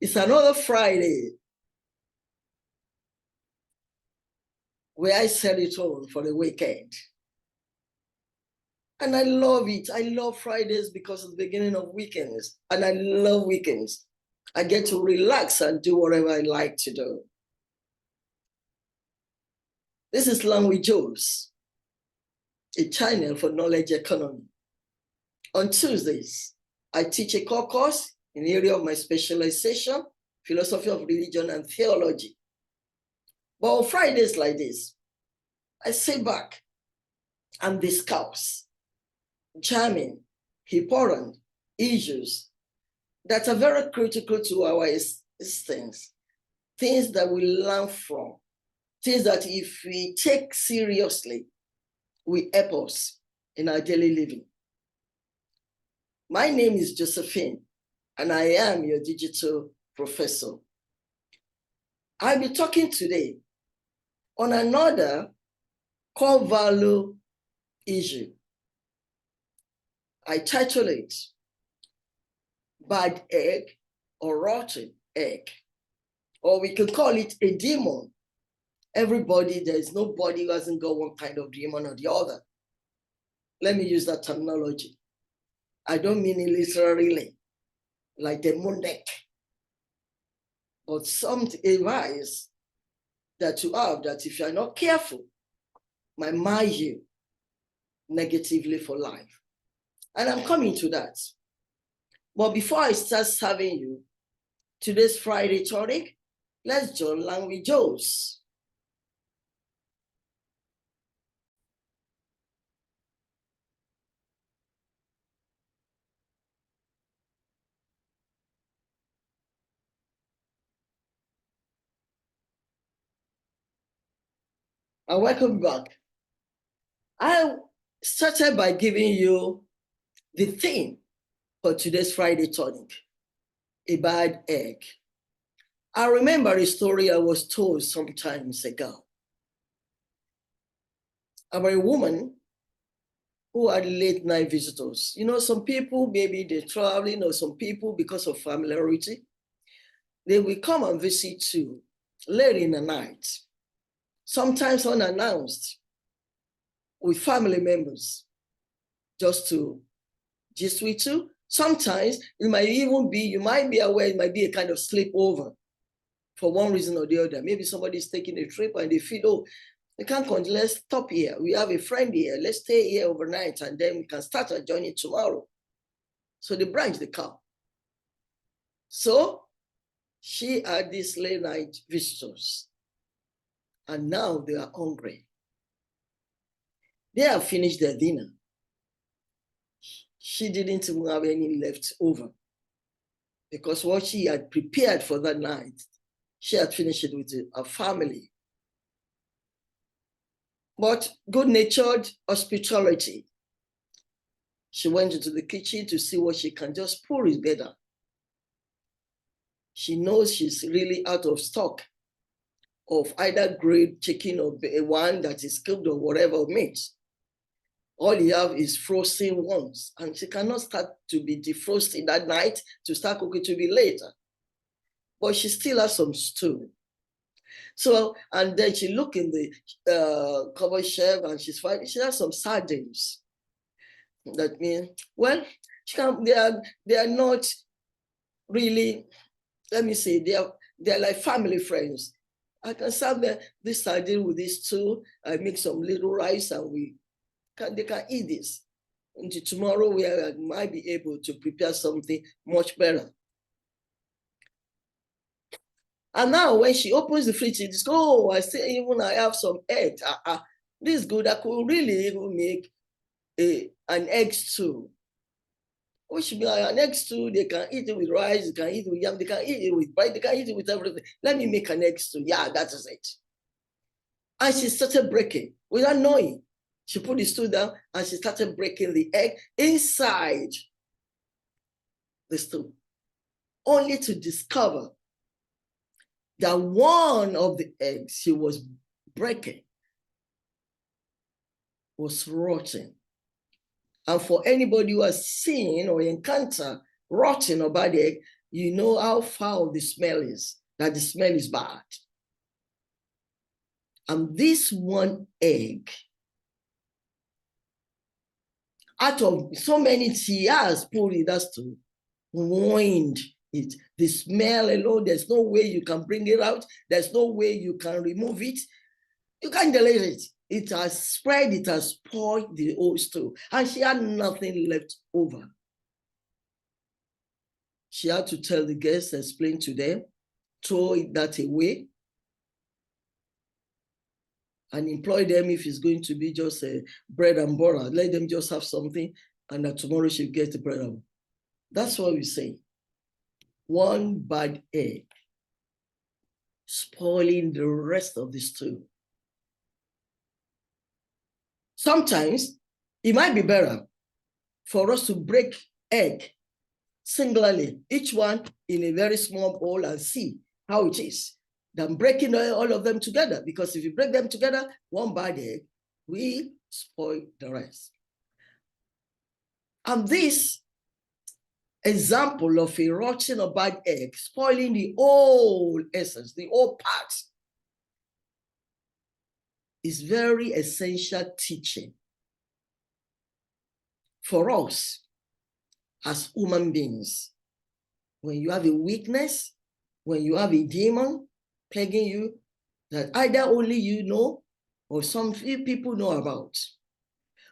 It's another Friday where I set it on for the weekend. And I love it. I love Fridays because it's the beginning of weekends. And I love weekends. I get to relax and do whatever I like to do. This is Language Jobs, a channel for knowledge economy. On Tuesdays, I teach a core course in the area of my specialization, philosophy of religion and theology. But on Fridays like this, I sit back and discuss jamming, important issues that are very critical to our existence, things that we learn from, things that if we take seriously, will help us in our daily living. My name is Josephine, and I am your digital professor. I'll be talking today on another core value issue. I title it Bad Egg or Rotten Egg, or we could call it a demon. Everybody, there is nobody who hasn't got one kind of demon or the other. Let me use that terminology. I don't mean it literally, like demonic, but some advice that you have that if you're not careful, might mar you negatively for life. And I'm coming to that. But before I start serving you today's Friday tonic, let's join Language Jobs. And welcome back. I started by giving you the theme for today's Friday tonic, a bad egg. I remember a story I was told some time ago about a woman who had late night visitors. You know, some people, maybe they're traveling, or some people, because of familiarity, they will come and visit you late in the night, sometimes unannounced, with family members, just to gist with you. Sometimes it might even be, you might be aware, it might be a kind of sleepover for one reason or the other. Maybe somebody's taking a trip and they feel, oh, we can't come, let's stop here. We have a friend here, let's stay here overnight and then we can start our journey tomorrow. So they branch the car. So she had these late night visitors and now they are hungry. They have finished their dinner. She didn't even have any left over because what she had prepared for that night, she had finished it with her family. But good-natured hospitality, she went into the kitchen to see what she can just pour it better. She knows she's really out of stock of either grilled chicken or one that is cooked or whatever meat. All you have is frozen ones, and she cannot start to be defrosting that night to start cooking to be later. But she still has some stew. So, and then she look in the cupboard shelf and she has some sardines. That means, well, they are not really, let me say, they're like family friends. I can serve this sardine with this stew. I make some little rice and they can eat this. Until tomorrow, I might be able to prepare something much better. And now when she opens the fridge, she just goes, oh, I have some eggs. This is good. I could really even make an egg stew. Which should be an egg stew. They can eat it with rice, they can eat it with yam, they can eat it with bread, they can eat it with everything. Let me make an egg stew. Yeah, that is it. And she started breaking without knowing. She put the stew down and she started breaking the egg inside the stew, only to discover that one of the eggs she was breaking was rotten. And for anybody who has seen or encountered rotten or bad egg, you know how foul the smell is, that the smell is bad. And this one egg, out of so many tears poured in that to ruined it. The smell alone, there's no way you can bring it out. There's no way you can remove it. You can't delete it. It has spread, it has spoiled the whole stew. And she had nothing left over. She had to tell the guests, explain to them, throw that away, and employ them if it's going to be just a bread and butter. Let them just have something, and that tomorrow she'll get the bread and butter. That's what we say. One bad egg spoiling the rest of the stew. Sometimes it might be better for us to break egg singularly, each one in a very small bowl, and see how it is, than breaking all of them together. Because if you break them together, one bad egg will spoil the rest. And this example of a rotten or bad egg spoiling the whole essence, the whole part, is very essential teaching for us as human beings. When you have a weakness, when you have a demon plaguing you, that either only you know or some few people know about.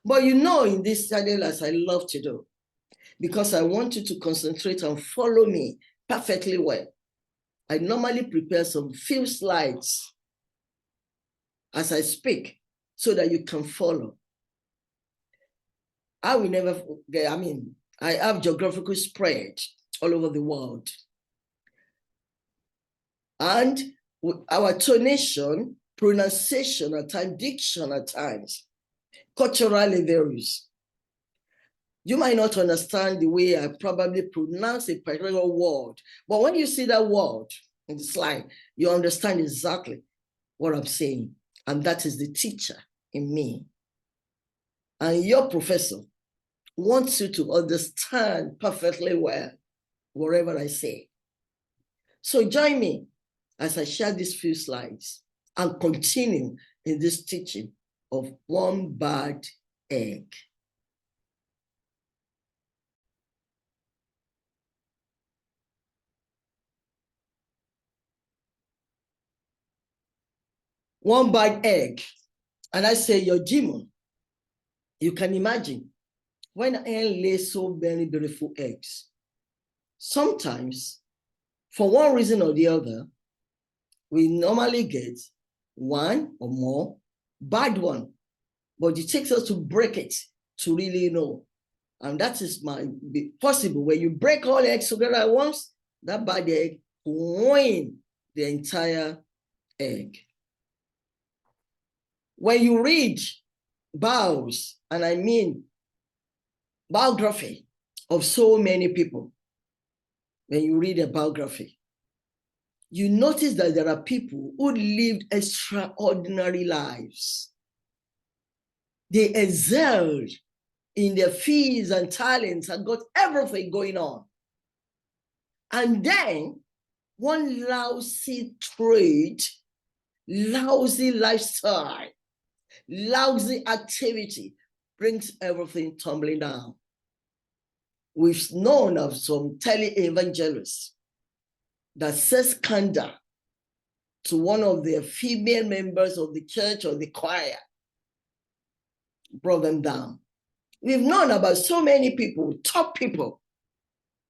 But you know, in this channel, as I love to do, because I want you to concentrate and follow me perfectly well, I normally prepare some few slides as I speak so that you can follow. I will never forget, I have geographical spread all over the world. And our tonation, pronunciation at times, diction at times, culturally varies. You might not understand the way I probably pronounce a particular word, but when you see that word in the slide, you understand exactly what I'm saying. And that is the teacher in me. And your professor wants you to understand perfectly well whatever I say. So join me as I share these few slides and continue in this teaching of one bad egg. One bad egg, and I say your demon. You can imagine when an hen lays so many beautiful eggs, sometimes for one reason or the other, we normally get one or more bad one, but it takes us to break it to really know. And that is possible. When you break all eggs together at once, that bad egg will ruin the entire egg. When you read bios, and I mean biography of so many people, when you read a biography, you notice that there are people who lived extraordinary lives. They excelled in their fields and talents and got everything going on. And then one lousy trade, lousy lifestyle, lousy activity brings everything tumbling down. We've known of some tele-evangelists that said scandal to one of their female members of the church or the choir, brought them down. We've known about so many people, top people,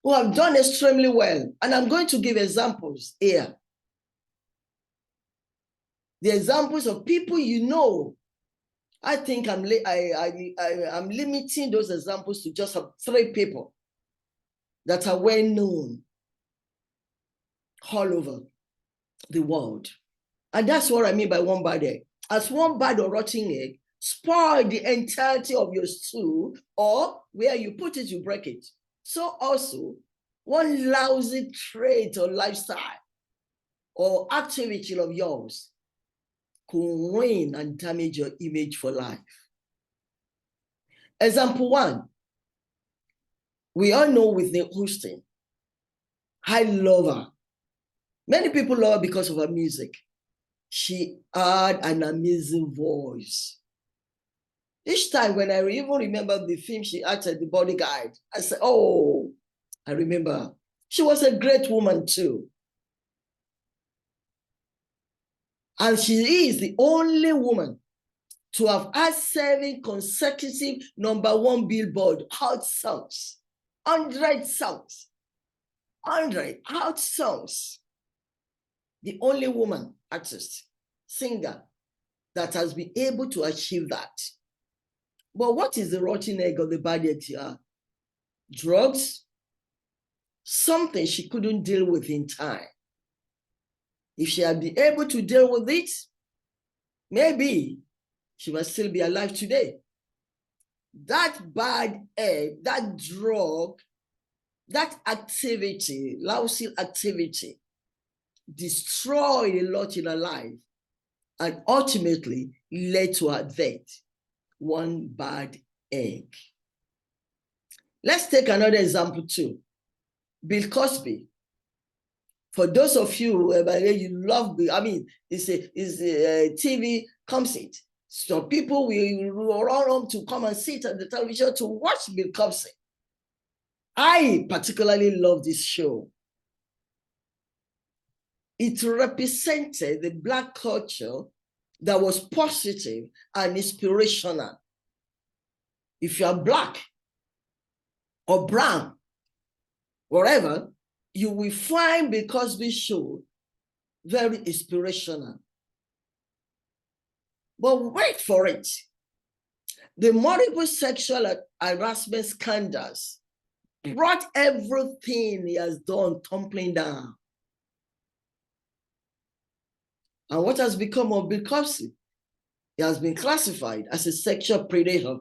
who have done extremely well. And I'm going to give examples here. The examples of people you know. I think I'm limiting those examples to just 3 people that are well known all over the world. And that's what I mean by one bad egg. As one bad or rotten egg spoil the entirety of your stew, or where you put it, you break it. So also, one lousy trait or lifestyle or activity of yours could ruin and damage your image for life. Example 1, we all know Whitney Houston, I love her. Many people love her because of her music. She had an amazing voice. Each time when I even remember the film she acted, The Bodyguard, I said, oh, I remember. She was a great woman too. And she is the only woman to have had 7 consecutive #1 Billboard hot songs, 100 songs, 100 hot songs. The only woman artist, singer that has been able to achieve that. But what is the rotten egg of the bad egg here? Drugs, something she couldn't deal with in time. If she had been able to deal with it, maybe she must still be alive today. That bad egg, that drug, that activity, lousy activity, destroyed a lot in her life and ultimately led to her death. One bad egg. Let's take another example too. Bill Cosby. For those of you, you love, it's a TV conceit. So people will run home to come and sit at the television to watch Bill Cosby. I particularly love this show. It represented the Black culture that was positive and inspirational. If you are Black or brown, whatever, you will find Bill Cosby show very inspirational. But wait for it. The multiple sexual harassment scandals brought everything he has done tumbling down. And what has become of Bill Cosby? He has been classified as a sexual predator.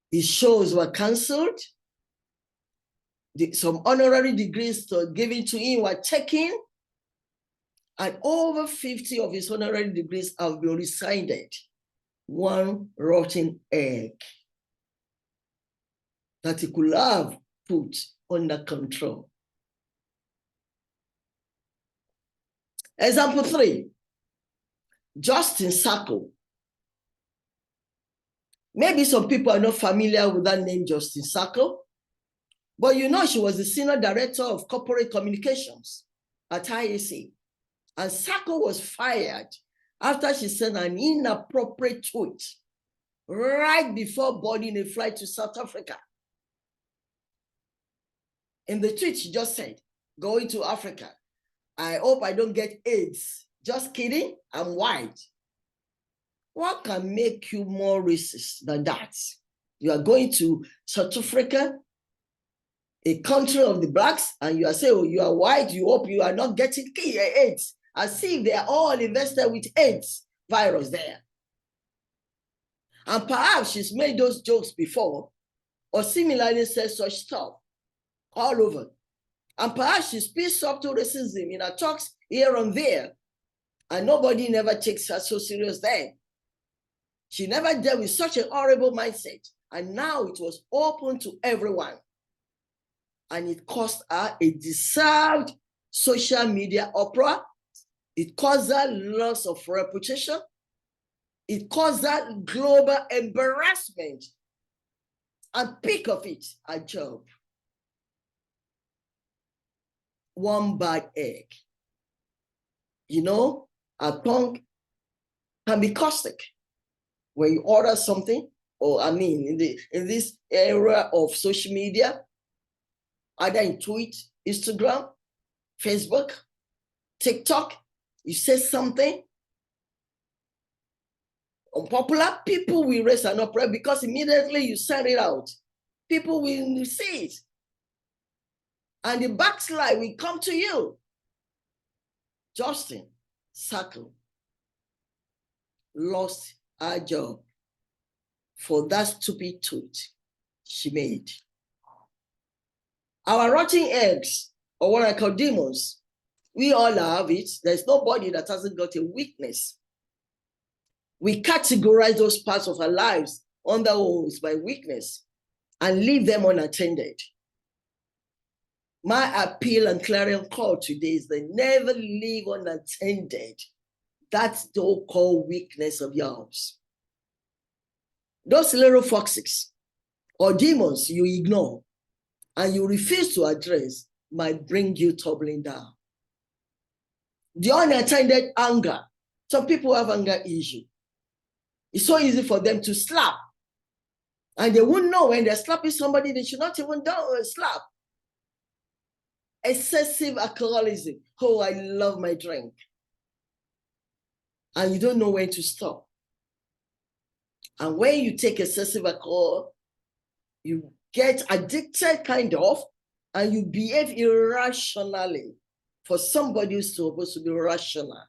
His shows were canceled. Some honorary degrees given to him were taken. And over 50 of his honorary degrees have been rescinded. One rotten egg that he could have put under control. Example 3, Justin Sacco. Maybe some people are not familiar with that name, Justin Sacco, but you know she was the Senior Director of Corporate Communications at IAC. And Sacco was fired after she sent an inappropriate tweet right before boarding a flight to South Africa. In the tweet, she just said, going to Africa, I hope I don't get AIDS. Just kidding, I'm white. What can make you more racist than that? You are going to South Africa, a country of the Blacks, and you are saying, oh, you are white, you hope you are not getting AIDS. As if they are all invested with AIDS virus there. And perhaps she's made those jokes before, or similarly said such stuff all over. And perhaps she speaks up to racism in her talks here and there, and nobody never takes her so serious then. She never dealt with such a horrible mindset, and now it was open to everyone. And it cost her a deserved social media uproar. It caused her loss of reputation. It caused her global embarrassment. And peak of it, a job. One bad egg. You know, our tongue can be caustic. When you order something, or in this era of social media, either in Twitter, Instagram, Facebook, TikTok, you say something unpopular, people will raise an uproar because immediately you send it out. People will see it. And the backslide will come to you. Justin Sacco lost her job for that stupid tweet she made. Our rotten eggs, or what I call demons, we all have it. There's nobody that hasn't got a weakness. We categorize those parts of our lives under oaths by weakness and leave them unattended. My appeal and clarion call today is that never leave unattended that so-called weakness of yours. Those little foxes or demons you ignore and you refuse to address might bring you tumbling down. The unattended anger. Some people have anger issue. It's so easy for them to slap. And they won't know when they're slapping somebody, they should not even slap. Excessive alcoholism. Oh, I love my drink. And you don't know when to stop. And when you take excessive alcohol, you get addicted kind of, and you behave irrationally for somebody who's supposed to be rational.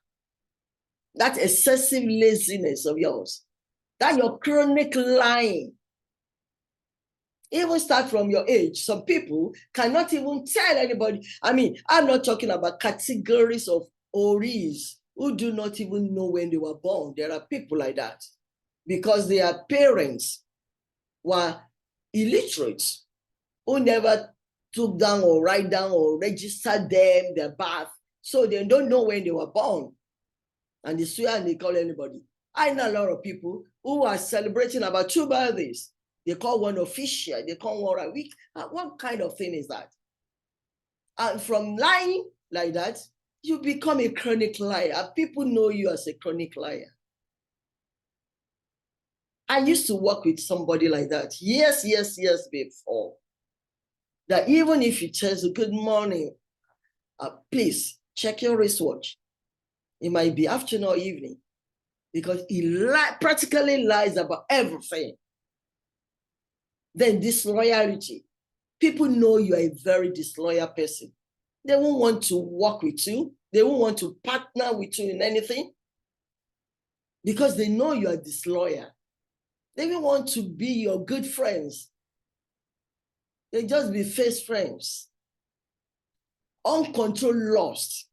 That excessive laziness of yours, that your chronic lying, even start from your age. Some people cannot even tell anybody. I mean, I'm not talking about categories of Oris who do not even know when they were born. There are people like that because their parents were illiterate, who never took down or write down or registered them, their birth. So they don't know when they were born. And they swear and they call anybody. I know a lot of people who are celebrating about 2 birthdays. They call one official, they call one a week. What kind of thing is that? And from lying like that, you become a chronic liar. People know you as a chronic liar. I used to work with somebody like that years before. That even if you tell you good morning, please check your wristwatch. It might be afternoon or evening, because he practically lies about everything. Then disloyalty. People know you are a very disloyal person. They won't want to work with you. They won't want to partner with you in anything because they know you are disloyal. They don't want to be your good friends. They just be fake friends. Uncontrolled lust.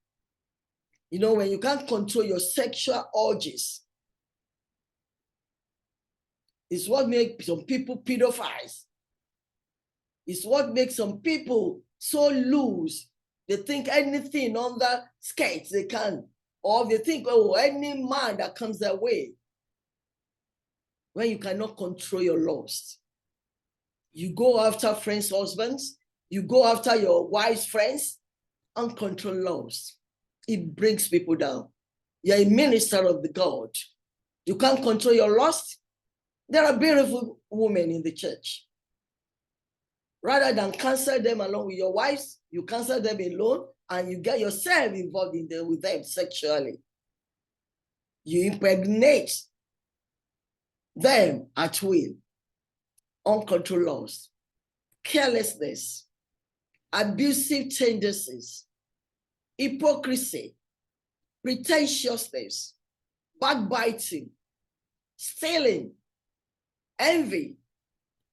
You know, when you can't control your sexual urges, it's what makes some people pedophiles. It's what makes some people so loose. They think anything under skates they can. Or they think, oh, any man that comes their way. When you cannot control your lust. You go after friends' husbands. You go after your wife's friends. Uncontrolled lust. It brings people down. You're a minister of the God. You can't control your lust. There are beautiful women in the church. Rather than cancel them along with your wives, you cancel them alone and you get yourself involved with them sexually. You impregnate them at will. Uncontrolled lust, carelessness, abusive tendencies, hypocrisy, pretentiousness, backbiting, stealing, envy,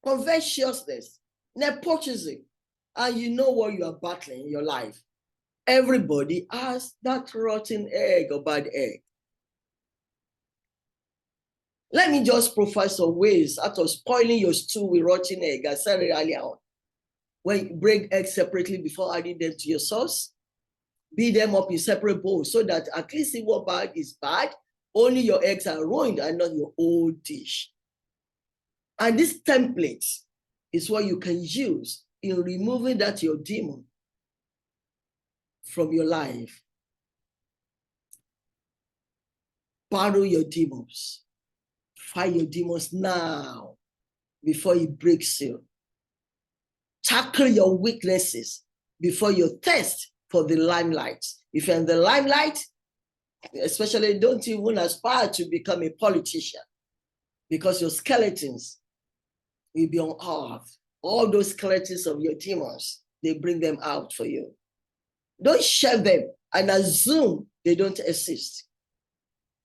covetousness, nepotism, and you know what you are battling in your life. Everybody has that rotten egg or bad egg. Let me just provide some ways out of spoiling your stew with rotten egg. I said it earlier on. When you break eggs separately before adding them to your sauce, beat them up in separate bowls so that at least if one bag is bad, only your eggs are ruined and not your whole dish. And this template is what you can use in removing that your demon from your life. Battle your demons. Fight your demons now before it breaks you. Tackle your weaknesses before you thirst for the limelight. If you're in the limelight, especially don't even aspire to become a politician because your skeletons will be on earth. All those skeletons of your demons, they bring them out for you. Don't share them and assume they don't exist.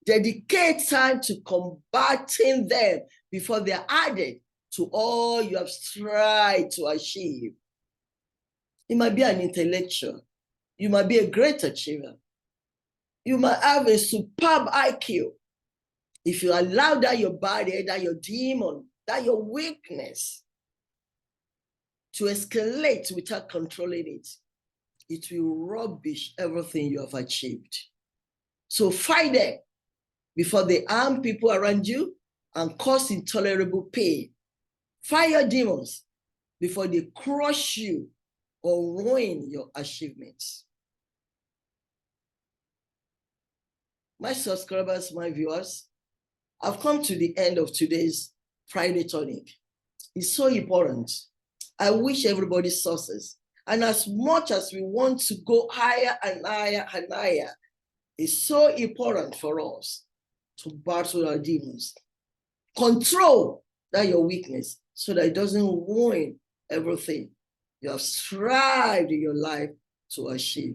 Dedicate time to combating them before they're added to all you have strived to achieve. You might be an intellectual. You might be a great achiever. You might have a superb IQ. If you allow that your body, that your demon, that your weakness to escalate without controlling it, it will rubbish everything you have achieved. So fight them before they harm people around you and cause intolerable pain. Fight your demons before they crush you or ruin your achievements. My subscribers, my viewers, I've come to the end of today's Friday Tonic. It's so important. I wish everybody success. And as much as we want to go higher and higher and higher, it's so important for us to battle our demons. Control that your weakness so that it doesn't ruin everything you have strived in your life to achieve.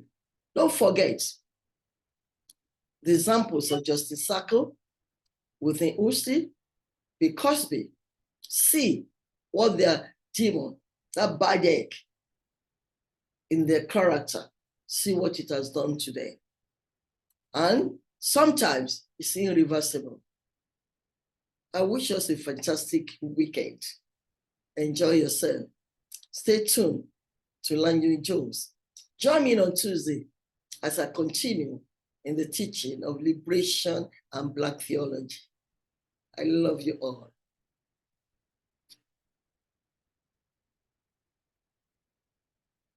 Don't forget the examples of Justice Sacco within Usti, the Cosby. See what their demon, that bad egg in their character, see what it has done today. And sometimes it's irreversible. I wish us a fantastic weekend. Enjoy yourself. Stay tuned to Language Jones. Join me on Tuesday as I continue in the teaching of liberation and Black theology. I love you all.